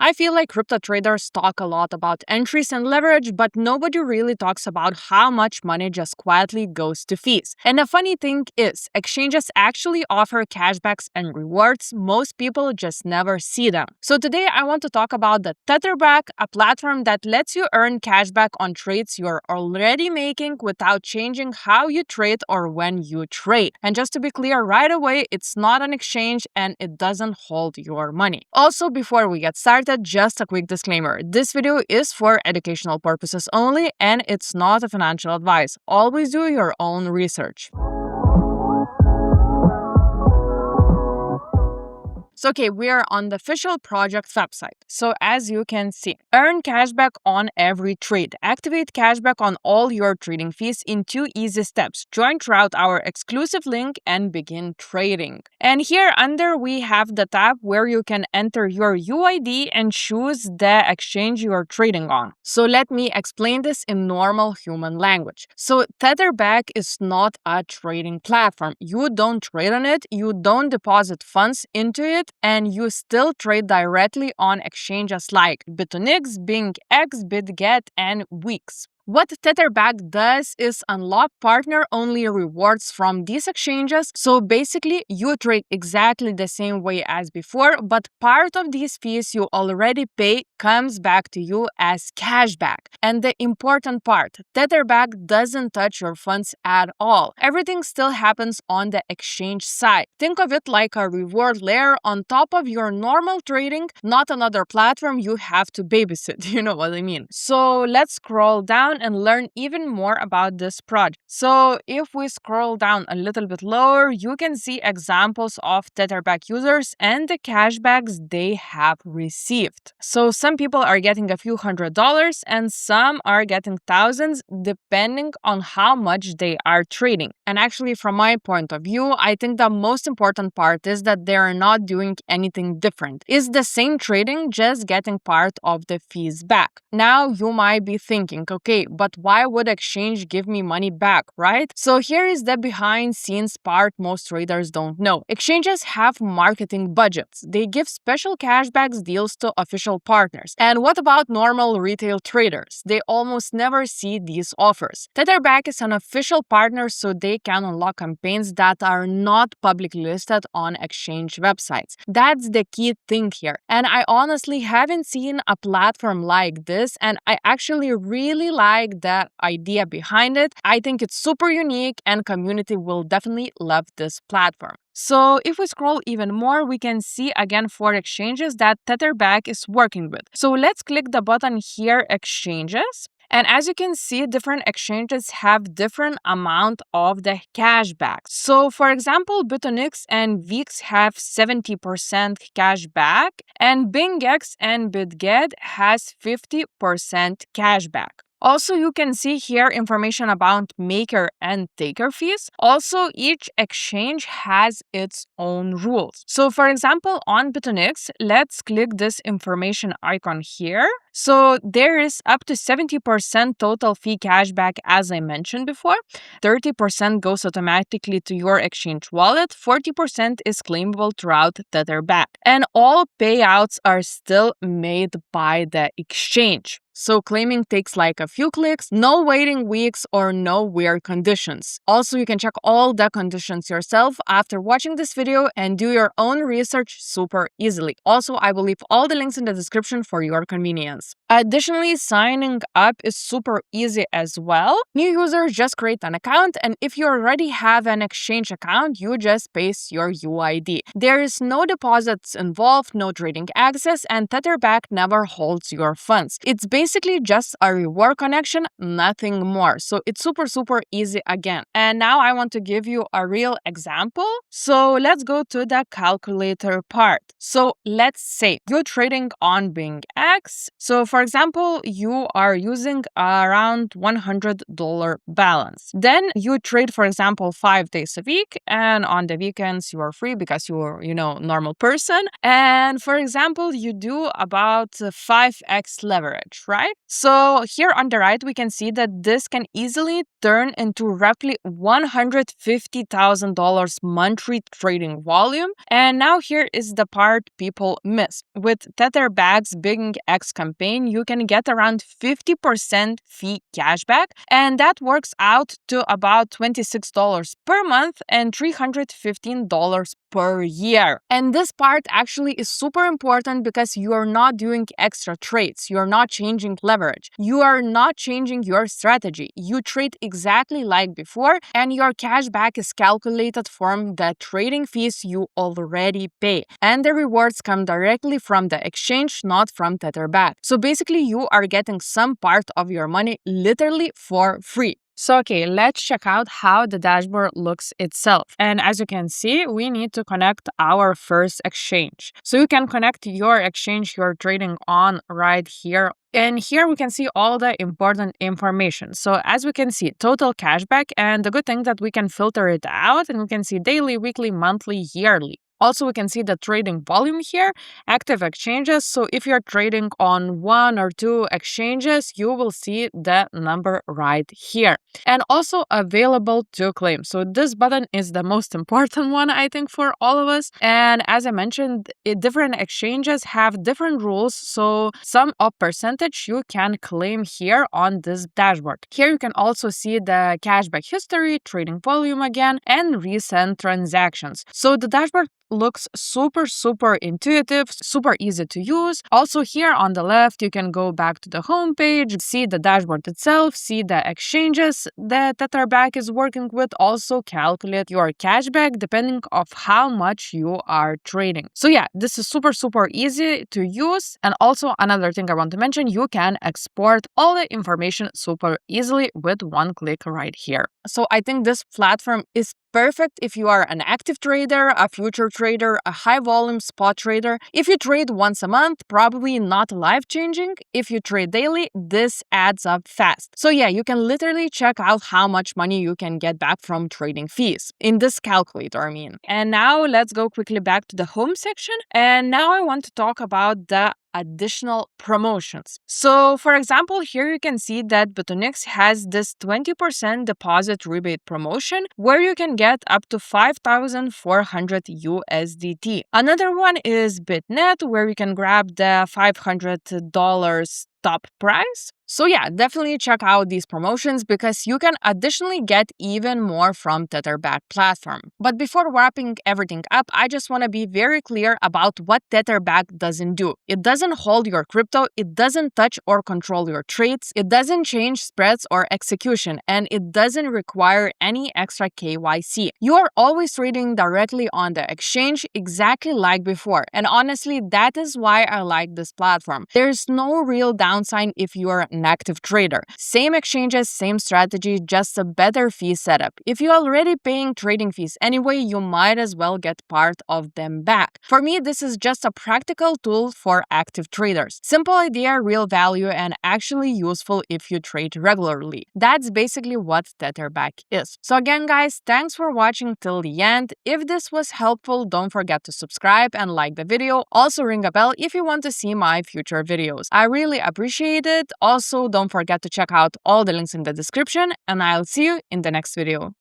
I feel like crypto traders talk a lot about entries and leverage, but nobody really talks about how much money just quietly goes to fees. And the funny thing is, exchanges actually offer cashbacks and rewards. Most people just never see them. So today I want to talk about the TetherBack, a platform that lets you earn cashback on trades you're already making without changing how you trade or when you trade. And just to be clear right away, it's not an exchange and it doesn't hold your money. Also, before we get started, just a quick disclaimer. This video is for educational purposes only and it's not a financial advice. Always do your own research. So, okay, we are on the official project website. So as you can see, earn cashback on every trade. Activate cashback on all your trading fees in 2 easy steps. Join throughout our exclusive link and begin trading. And here under we have the tab where you can enter your UID and choose the exchange you are trading on. So let me explain this in normal human language. So TetherBack is not a trading platform. You don't trade on it, you don't deposit funds into it, and you still trade directly on exchanges like Bitunix, BingX, Bitget, and Wix. What TetherBack does is unlock partner-only rewards from these exchanges. So basically, you trade exactly the same way as before, but part of these fees you already pay comes back to you as cashback. And the important part, TetherBack doesn't touch your funds at all. Everything still happens on the exchange side. Think of it like a reward layer on top of your normal trading, not another platform you have to babysit. You know what I mean? So let's scroll down and learn even more about this project. So if we scroll down a little bit lower, you can see examples of TetherBack users and the cashbacks they have received. So some people are getting a few $100s and some are getting thousands depending on how much they are trading. And actually, from my point of view, I think the most important part is that they are not doing anything different. It's the same trading, just getting part of the fees back. Now you might be thinking, okay, but why would exchange give me money back, right? So here is the behind scenes part most traders don't know. Exchanges have marketing budgets. They give special cashbacks deals to official partners. And what about normal retail traders? They almost never see these offers. TetherBack is an official partner, so they can unlock campaigns that are not publicly listed on exchange websites. That's the key thing here. And I honestly haven't seen a platform like this, and I actually really like the idea behind it. I think it's super unique and community will definitely love this platform. So if we scroll even more, we can see again 4 exchanges that TetherBack is working with. So let's click the button here, exchanges. And as you can see, different exchanges have different amount of the cashback. So for example, Bitunix and Wix have 70% cashback and BingX and Bitget has 50% cashback. Also, you can see here information about maker and taker fees. Also, each exchange has its own rules. So for example, on Bitunix, let's click this information icon here. So there is up to 70% total fee cashback as I mentioned before. 30% goes automatically to your exchange wallet. 40% is claimable throughout TetherBack. And all payouts are still made by the exchange. So claiming takes like a few clicks, no waiting weeks or no weird conditions. Also, you can check all the conditions yourself after watching this video and do your own research super easily. Also, I will leave all the links in the description for your convenience. Additionally, signing up is super easy as well. New users just create an account, and if you already have an exchange account, you just paste your UID. There is no deposits involved, no trading access, and TetherBack never holds your funds. It's basically just a reward connection, nothing more. So it's super easy again. And now I want to give you a real example. So let's go to the calculator part. So let's say you're trading on BingX. So So for example, you are using around $100 balance. Then you trade, for example, 5 days a week, and on the weekends you are free because you're, normal person. And for example, you do about 5x leverage, right? So here on the right, we can see that this can easily turn into roughly $150,000 monthly trading volume. And now here is the part people miss. With TetherBack's BingX campaign, you can get around 50% fee cashback, and that works out to about $26 per month and $315 per year. And this part actually is super important because you are not doing extra trades. You are not changing leverage. You are not changing your strategy. You trade exactly like before, and your cashback is calculated from the trading fees you already pay. And the rewards come directly from the exchange, not from TetherBack. So basically, you are getting some part of your money literally for free. So, okay, let's check out how the dashboard looks itself. And as you can see, we need to connect our first exchange. So you can connect your exchange you're trading on right here. And here we can see all the important information. So as we can see, total cashback, and the good thing that we can filter it out, and we can see daily, weekly, monthly, yearly. Also, we can see the trading volume here, active exchanges. So if you're trading on 1 or 2 exchanges, you will see the number right here. And also available to claim. So this button is the most important one, I think, for all of us. And as I mentioned, different exchanges have different rules. So some of percentage you can claim here on this dashboard. Here you can also see the cashback history, trading volume again, and recent transactions. So the dashboard looks super intuitive, super easy to use. Also here on the left, you can go back to the home page, see the dashboard itself, see the exchanges that TetherBack is working with, also calculate your cashback depending of how much you are trading. So yeah, this is super easy to use. And also another thing I want to mention, you can export all the information super easily with one click right here. So I think this platform is perfect if you are an active trader, a future trader, a high volume spot trader. If you trade once a month, probably not life-changing. If you trade daily, this adds up fast. So yeah, you can literally check out how much money you can get back from trading fees in this calculator, I mean. And now let's go quickly back to the home section. And now I want to talk about the additional promotions. So for example, here you can see that Bitunix has this 20% deposit rebate promotion where you can get up to 5,400 USDT. Another one is Bitnet where you can grab the $500 top price. So yeah, definitely check out these promotions because you can additionally get even more from TetherBack platform. But before wrapping everything up, I just want to be very clear about what TetherBack doesn't do. It doesn't hold your crypto, it doesn't touch or control your trades, it doesn't change spreads or execution, and it doesn't require any extra KYC. You are always trading directly on the exchange exactly like before. And honestly, that is why I like this platform. There's no real downside if you are an active trader. Same exchanges, same strategy, just a better fee setup. If you're already paying trading fees anyway, you might as well get part of them back. For me, this is just a practical tool for active traders. Simple idea, real value, and actually useful if you trade regularly. That's basically what TetherBack is. So again, guys, thanks for watching till the end. If this was helpful, don't forget to subscribe and like the video. Also ring a bell if you want to see my future videos. I really appreciate it. Also, don't forget to check out all the links in the description, and I'll see you in the next video.